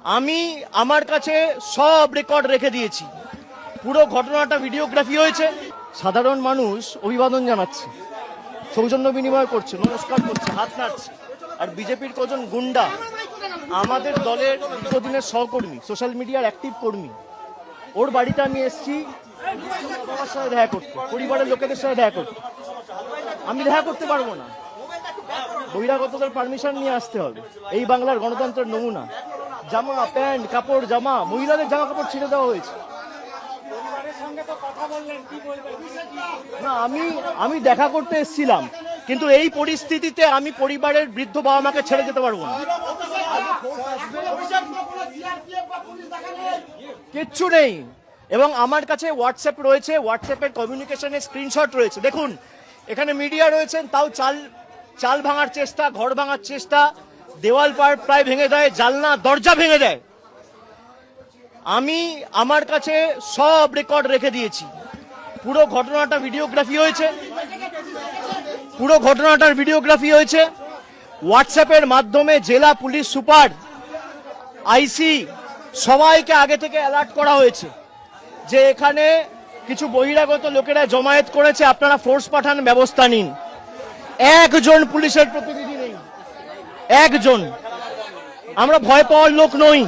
আমি আমার কাছে সব রেকর্ড রেখে দিয়েছি। পুরো ঘটনাটা ভিডিওগ্রাফি হয়েছে। সাধারণ মানুষ অভিবাদন জানাচ্ছে, সৌজন্য বিনিময় করছে, নমস্কার করছে, হাত নাড়ছে। আর বিজেপির কজন গুন্ডা আমাদের দলের দীর্ঘদিনের সহকর্মী, সোশ্যাল মিডিয়ার অ্যাক্টিভ কর্মী, ওর বাড়িতে আমি এসেছি বাবার সাথে দেখা করতে, পরিবারের লোকেদের সাথে দেখা করতে। আমি দেখা করতে পারবো না, বহিরাগতদের পারমিশন নিয়ে আসতে হবে। এই বাংলার গণতন্ত্রের নমুনা। জামা প্যান্ট কাপড় জামা, মহিলাদের জামা কাপড় ছিঁড়ে দেওয়া হয়েছে। না, আমি দেখা করতে এসেছিলাম, কিন্তু এই পরিস্থিতিতে আমি পরিবারের বৃদ্ধ বাবা মাকে ছেড়ে যেতে পারবো না। কিচ্ছু নেই। এবং আমার কাছে হোয়াটসঅ্যাপ রয়েছে, হোয়াটসঅ্যাপের কমিউনিকেশনের স্ক্রিনশট রয়েছে। দেখুন, এখানে মিডিয়া রয়েছেন, তাও চাল ভাঙার চেষ্টা, ঘর ভাঙার চেষ্টা, দেওয়াল প্রায় ভেঙে দেয়, জানলা দরজা ভেঙে দেয়। আমি আমার কাছে সব রেকর্ড রেখে দিয়েছি। পুরো ঘটনাটা ভিডিওগ্রাফি হয়েছে, পুরো ঘটনাটার ভিডিওগ্রাফি হয়েছে। হোয়াটসঅ্যাপের মাধ্যমে জেলা পুলিশ সুপার, আইসি সবাইকে আগে থেকে অ্যালার্ট করা হয়েছে যে এখানে কিছু বহিরাগত লোকেরা জমায়েত করেছে, আপনারা ফোর্স পাঠান, ব্যবস্থা নিন। একজন পুলিশের প্রতিনিধি নেই, একজন। আমরা ভয় পাওয়ার লোক নই।